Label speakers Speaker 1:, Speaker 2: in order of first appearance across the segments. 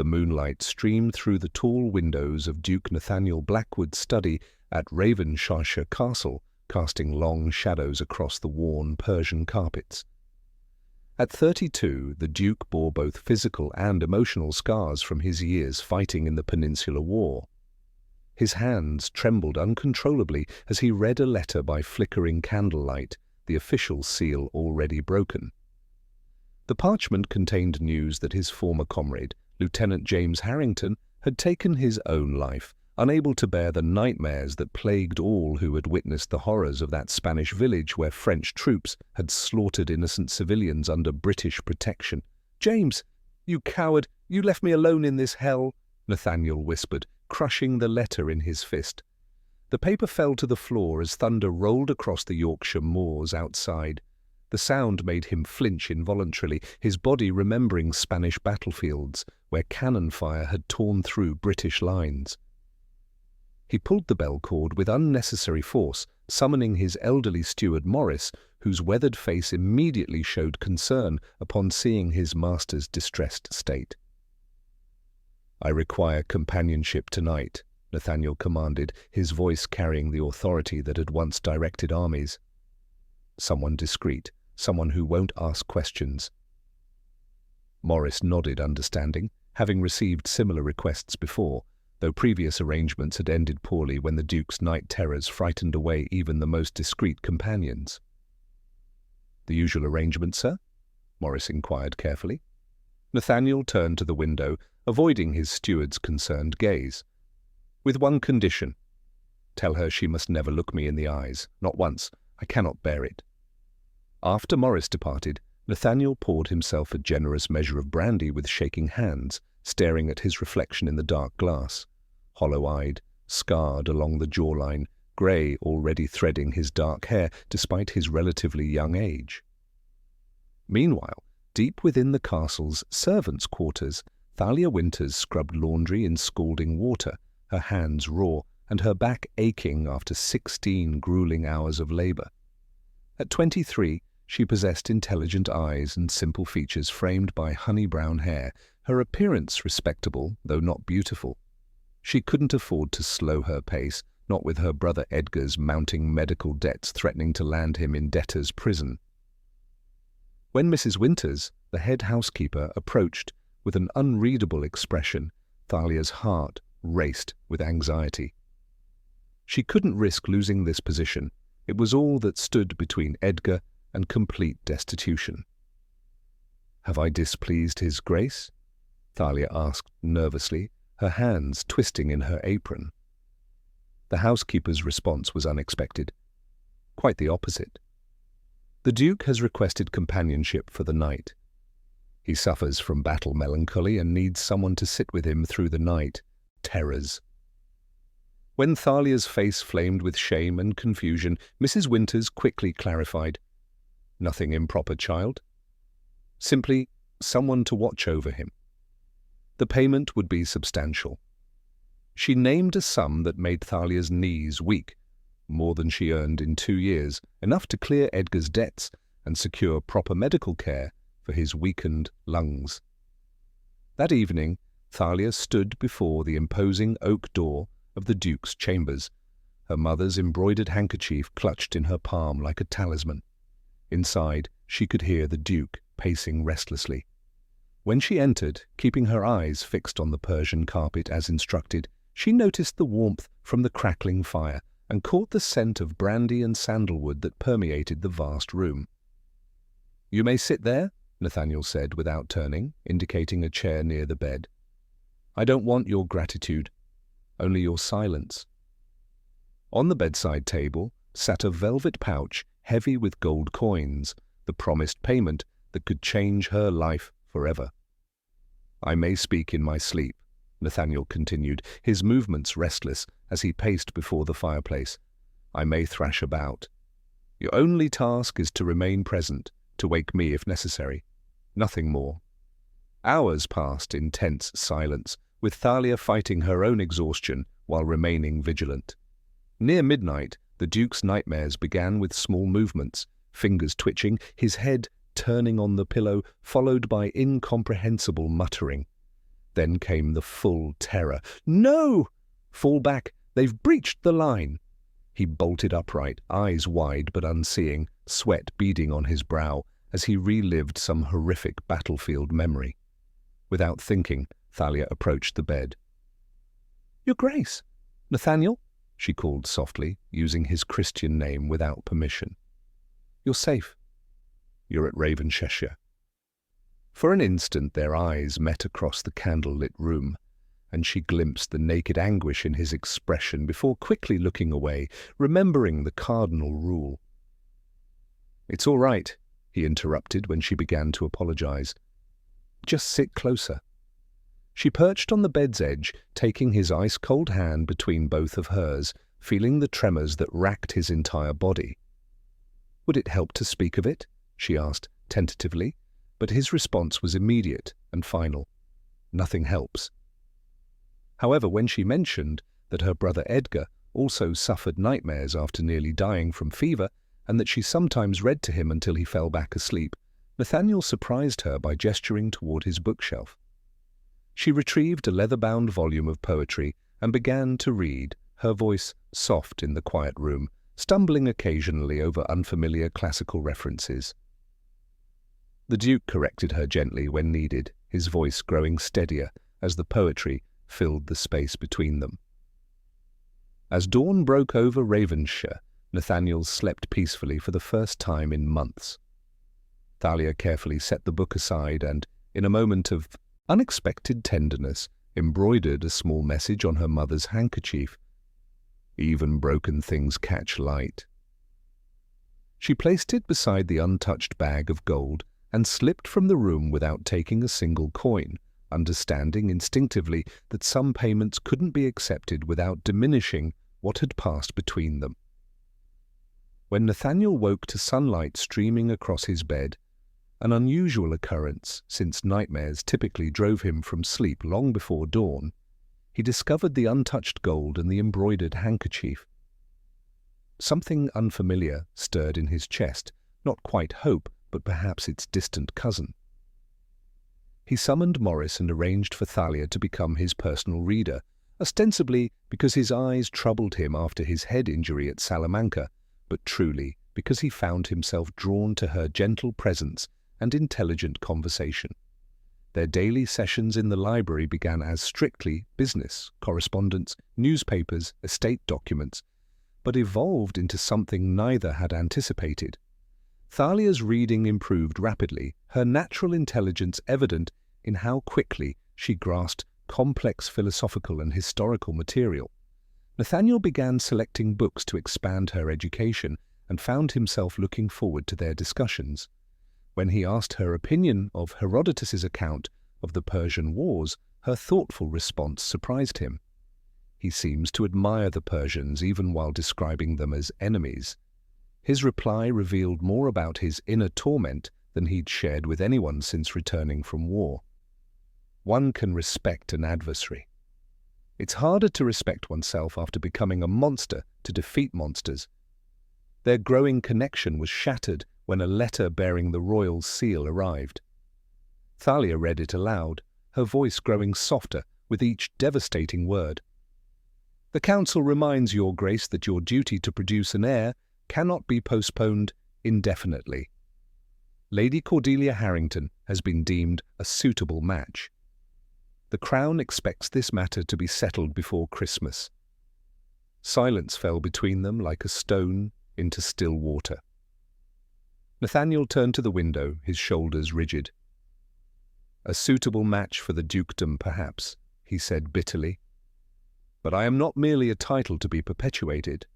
Speaker 1: The moonlight streamed through the tall windows of Duke Nathaniel Blackwood's study at Ravenshire Castle, casting long shadows across the worn Persian carpets. At 32, the Duke bore both physical and emotional scars from his years fighting in the Peninsular War. His hands trembled uncontrollably as he read a letter by flickering candlelight, the official seal already broken. The parchment contained news that his former comrade, Lieutenant James Harrington, had taken his own life, unable to bear the nightmares that plagued all who had witnessed the horrors of that Spanish village where French troops had slaughtered innocent civilians under British protection. "James, you coward, you left me alone in this hell," Nathaniel whispered, crushing the letter in his fist. The paper fell to the floor as thunder rolled across the Yorkshire moors outside. The sound made him flinch involuntarily, his body remembering Spanish battlefields where cannon fire had torn through British lines. He pulled the bell cord with unnecessary force, summoning his elderly steward Morris, whose weathered face immediately showed concern upon seeing his master's distressed state. "I require companionship tonight," Nathaniel commanded, his voice carrying the authority that had once directed armies. "Someone discreet, someone who won't ask questions." Morris nodded understanding, having received similar requests before, though previous arrangements had ended poorly when the Duke's night terrors frightened away even the most discreet companions. "The usual arrangement, sir?" Morris inquired carefully. Nathaniel turned to the window, avoiding his steward's concerned gaze. "With one condition. Tell her she must never look me in the eyes, not once. I cannot bear it." After Morris departed, Nathaniel poured himself a generous measure of brandy with shaking hands, staring at his reflection in the dark glass. Hollow-eyed, scarred along the jawline, grey already threading his dark hair despite his relatively young age. Meanwhile, deep within the castle's servants' quarters, Thalia Winters scrubbed laundry in scalding water, her hands raw and her back aching after 16 grueling hours of labour. At 23, she possessed intelligent eyes and simple features framed by honey-brown hair, her appearance respectable, though not beautiful. She couldn't afford to slow her pace, not with her brother Edgar's mounting medical debts threatening to land him in debtor's prison. When Mrs. Winters, the head housekeeper, approached, with an unreadable expression, Thalia's heart raced with anxiety. She couldn't risk losing this position. It was all that stood between Edgar and complete destitution. "Have I displeased His Grace?" Thalia asked nervously, her hands twisting in her apron. The housekeeper's response was unexpected. Quite the opposite. "The Duke has requested companionship for the night. He suffers from battle melancholy and needs someone to sit with him through the night terrors." When Thalia's face flamed with shame and confusion, Mrs. Winters quickly clarified, "Nothing improper, child. Simply someone to watch over him. The payment would be substantial." She named a sum that made Thalia's knees weak, more than she earned in 2 years, enough to clear Edgar's debts and secure proper medical care for his weakened lungs. That evening, Thalia stood before the imposing oak door of the Duke's chambers, her mother's embroidered handkerchief clutched in her palm like a talisman. Inside, she could hear the Duke pacing restlessly. When she entered, keeping her eyes fixed on the Persian carpet as instructed, she noticed the warmth from the crackling fire and caught the scent of brandy and sandalwood that permeated the vast room. "You may sit there," Nathaniel said without turning, indicating a chair near the bed. "I don't want your gratitude, only your silence." On the bedside table sat a velvet pouch heavy with gold coins, the promised payment that could change her life forever. "I may speak in my sleep," Nathaniel continued, his movements restless as he paced before the fireplace. "I may thrash about. Your only task is to remain present, to wake me if necessary. Nothing more." Hours passed in tense silence, with Thalia fighting her own exhaustion while remaining vigilant. Near midnight, the Duke's nightmares began with small movements, fingers twitching, his head turning on the pillow, followed by incomprehensible muttering. Then came the full terror. "No! Fall back! They've breached the line!" He bolted upright, eyes wide but unseeing, sweat beading on his brow as he relived some horrific battlefield memory. Without thinking, Thalia approached the bed. "Your Grace! Nathaniel?" she called softly, using his Christian name without permission. "You're safe. You're at Ravenshire." For an instant their eyes met across the candle-lit room, and she glimpsed the naked anguish in his expression before quickly looking away, remembering the cardinal rule. "It's all right," he interrupted when she began to apologize. "Just sit closer." She perched on the bed's edge, taking his ice-cold hand between both of hers, feeling the tremors that racked his entire body. "Would it help to speak of it?" she asked, tentatively, but his response was immediate and final. "Nothing helps." However, when she mentioned that her brother Edgar also suffered nightmares after nearly dying from fever, and that she sometimes read to him until he fell back asleep, Nathaniel surprised her by gesturing toward his bookshelf. She retrieved a leather-bound volume of poetry and began to read, her voice soft in the quiet room, stumbling occasionally over unfamiliar classical references. The Duke corrected her gently when needed, his voice growing steadier as the poetry filled the space between them. As dawn broke over Ravenshire, Nathaniel slept peacefully for the first time in months. Thalia carefully set the book aside and, in a moment of unexpected tenderness, embroidered a small message on her mother's handkerchief. "Even broken things catch light." She placed it beside the untouched bag of gold and slipped from the room without taking a single coin, understanding instinctively that some payments couldn't be accepted without diminishing what had passed between them. When Nathaniel woke to sunlight streaming across his bed, an unusual occurrence since nightmares typically drove him from sleep long before dawn, he discovered the untouched gold and the embroidered handkerchief. Something unfamiliar stirred in his chest, not quite hope, but perhaps its distant cousin. He summoned Morris and arranged for Thalia to become his personal reader, ostensibly because his eyes troubled him after his head injury at Salamanca, but truly because he found himself drawn to her gentle presence and intelligent conversation. Their daily sessions in the library began as strictly business, correspondence, newspapers, estate documents, but evolved into something neither had anticipated. Thalia's reading improved rapidly, her natural intelligence evident in how quickly she grasped complex philosophical and historical material. Nathaniel began selecting books to expand her education and found himself looking forward to their discussions. When he asked her opinion of Herodotus's account of the Persian Wars, her thoughtful response surprised him. He seems to admire the Persians even while describing them as enemies. His reply revealed more about his inner torment than he'd shared with anyone since returning from war. One can respect an adversary. It's harder to respect oneself after becoming a monster to defeat monsters. Their growing connection was shattered when a letter bearing the royal seal arrived. Thalia read it aloud, her voice growing softer with each devastating word. "The Council reminds your Grace that your duty to produce an heir cannot be postponed indefinitely. Lady Cordelia Harrington has been deemed a suitable match. The Crown expects this matter to be settled before Christmas." Silence fell between them like a stone into still water. Nathaniel turned to the window, his shoulders rigid. "A suitable match for the dukedom, perhaps," he said bitterly. "But I am not merely a title to be perpetuated."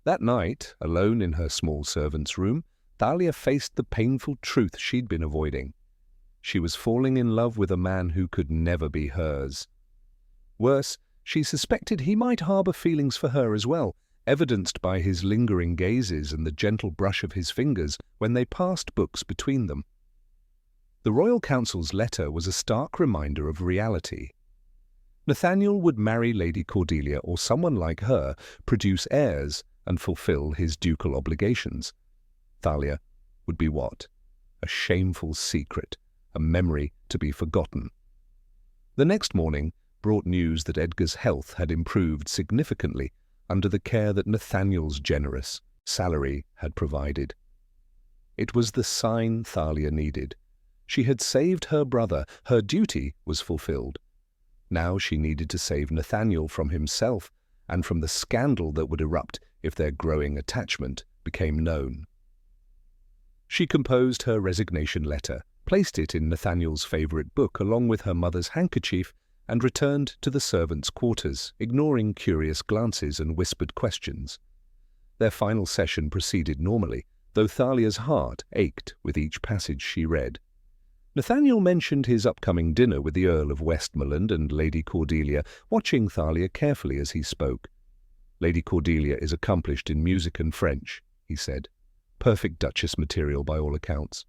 Speaker 1: That night, alone in her small servant's room, Thalia faced the painful truth she'd been avoiding. She was falling in love with a man who could never be hers. Worse, she suspected he might harbor feelings for her as well, evidenced by his lingering gazes and the gentle brush of his fingers when they passed books between them. The Royal Council's letter was a stark reminder of reality. Nathaniel would marry Lady Cordelia or someone like her, produce heirs, and fulfill his ducal obligations. Thalia would be what? A shameful secret, a memory to be forgotten. The next morning brought news that Edgar's health had improved significantly under the care that Nathaniel's generous salary had provided. It was the sign Thalia needed. She had saved her brother. Her duty was fulfilled. Now she needed to save Nathaniel from himself and from the scandal that would erupt if their growing attachment became known. She composed her resignation letter, placed it in Nathaniel's favorite book along with her mother's handkerchief, and returned to the servants' quarters, ignoring curious glances and whispered questions. Their final session proceeded normally, though Thalia's heart ached with each passage she read. Nathaniel mentioned his upcoming dinner with the Earl of Westmoreland and Lady Cordelia, watching Thalia carefully as he spoke. "Lady Cordelia is accomplished in music and French," he said. "Perfect Duchess material by all accounts."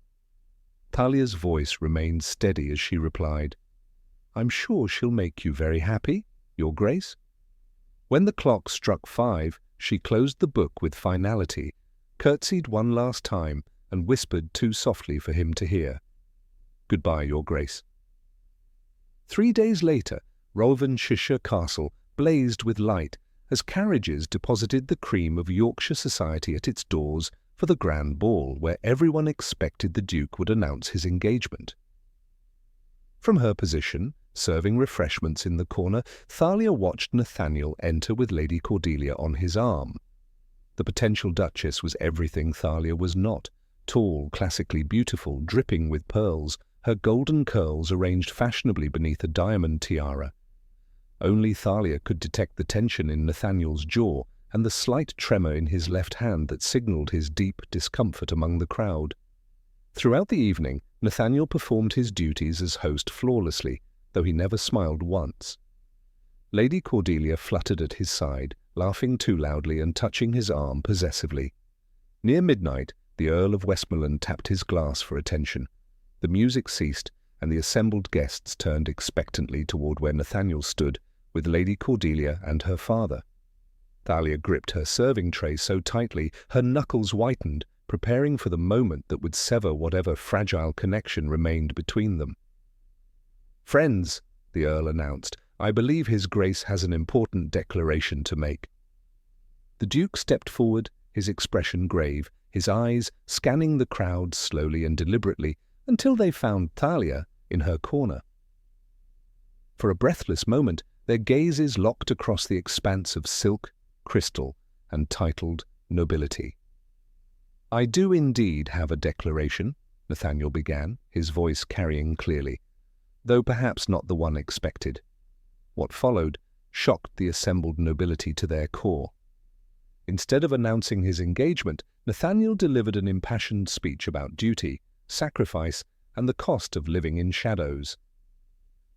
Speaker 1: Thalia's voice remained steady as she replied, "I'm sure she'll make you very happy, Your Grace." When the clock struck 5, she closed the book with finality, curtsied one last time, and whispered too softly for him to hear, "Goodbye, Your Grace." 3 days later, Ravenshoe Castle blazed with light as carriages deposited the cream of Yorkshire society at its doors for the grand ball, where everyone expected the Duke would announce his engagement. From her position, serving refreshments in the corner, Thalia watched Nathaniel enter with Lady Cordelia on his arm. The potential Duchess was everything Thalia was not: tall, classically beautiful, dripping with pearls, her golden curls arranged fashionably beneath a diamond tiara. Only Thalia could detect the tension in Nathaniel's jaw and the slight tremor in his left hand that signaled his deep discomfort among the crowd. Throughout the evening, Nathaniel performed his duties as host flawlessly, though he never smiled once. Lady Cordelia fluttered at his side, laughing too loudly and touching his arm possessively. Near midnight, the Earl of Westmoreland tapped his glass for attention. The music ceased, and the assembled guests turned expectantly toward where Nathaniel stood, with Lady Cordelia and her father. Thalia gripped her serving tray so tightly her knuckles whitened, preparing for the moment that would sever whatever fragile connection remained between them. "Friends," the Earl announced, "I believe His Grace has an important declaration to make." The Duke stepped forward, his expression grave, his eyes scanning the crowd slowly and deliberately until they found Thalia in her corner. For a breathless moment, their gazes locked across the expanse of silk, crystal, and titled nobility. "I do indeed have a declaration," Nathaniel began, his voice carrying clearly, though perhaps not the one expected. What followed shocked the assembled nobility to their core. Instead of announcing his engagement, Nathaniel delivered an impassioned speech about duty, sacrifice, and the cost of living in shadows.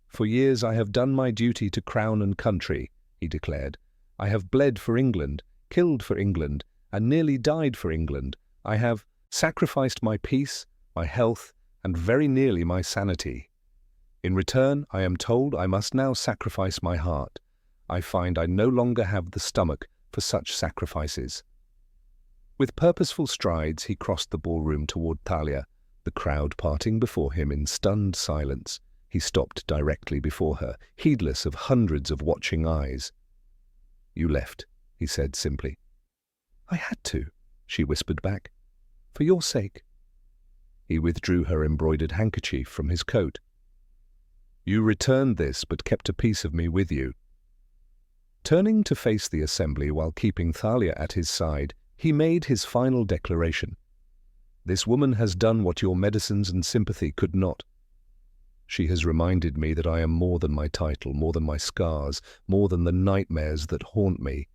Speaker 1: "For years I have done my duty to crown and country," he declared. "I have bled for England, killed for England, and nearly died for England. I have sacrificed my peace, my health, and very nearly my sanity. In return, I am told I must now sacrifice my heart. I find I no longer have the stomach for such sacrifices." With purposeful strides, he crossed the ballroom toward Thalia, the crowd parting before him in stunned silence. He stopped directly before her, heedless of hundreds of watching eyes. "You left," he said simply. "I had to," she whispered back. "For your sake." He withdrew her embroidered handkerchief from his coat. "You returned this, but kept a piece of me with you." Turning to face the assembly while keeping Thalia at his side, he made his final declaration. "This woman has done what your medicines and sympathy could not. She has reminded me that I am more than my title, more than my scars, more than the nightmares that haunt me."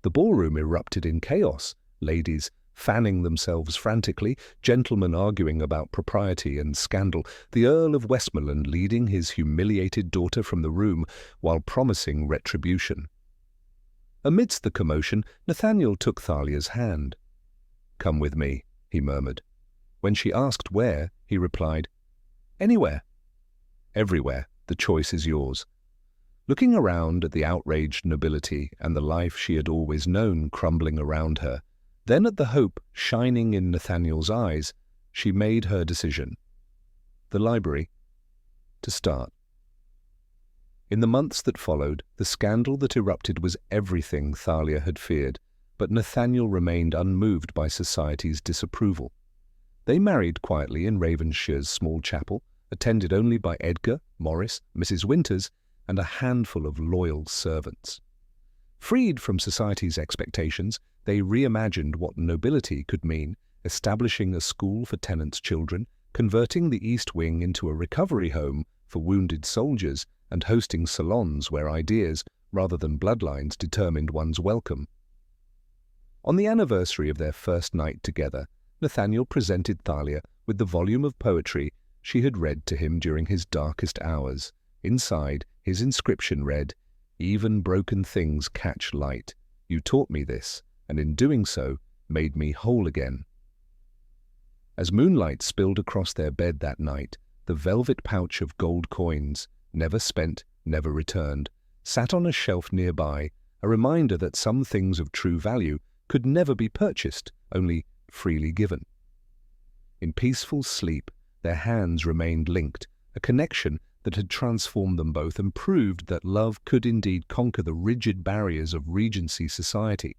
Speaker 1: The ballroom erupted in chaos, ladies fanning themselves frantically, gentlemen arguing about propriety and scandal, the Earl of Westmoreland leading his humiliated daughter from the room while promising retribution. Amidst the commotion, Nathaniel took Thalia's hand. "Come with me," he murmured. When she asked where, he replied, "Anywhere." "Everywhere. The choice is yours." Looking around at the outraged nobility and the life she had always known crumbling around her, then at the hope shining in Nathaniel's eyes, she made her decision. The library. To start. In the months that followed, the scandal that erupted was everything Thalia had feared, but Nathaniel remained unmoved by society's disapproval. They married quietly in Ravenshire's small chapel, attended only by Edgar, Morris, Mrs. Winters, and a handful of loyal servants. Freed from society's expectations, they reimagined what nobility could mean, establishing a school for tenants' children, converting the East Wing into a recovery home for wounded soldiers, and hosting salons where ideas, rather than bloodlines, determined one's welcome. On the anniversary of their first night together, Nathaniel presented Thalia with the volume of poetry she had read to him during his darkest hours. Inside, his inscription read, "Even broken things catch light. You taught me this, and in doing so, made me whole again." As moonlight spilled across their bed that night, the velvet pouch of gold coins, never spent, never returned, sat on a shelf nearby, a reminder that some things of true value could never be purchased, only freely given. In peaceful sleep, their hands remained linked, a connection that had transformed them both and proved that love could indeed conquer the rigid barriers of Regency society.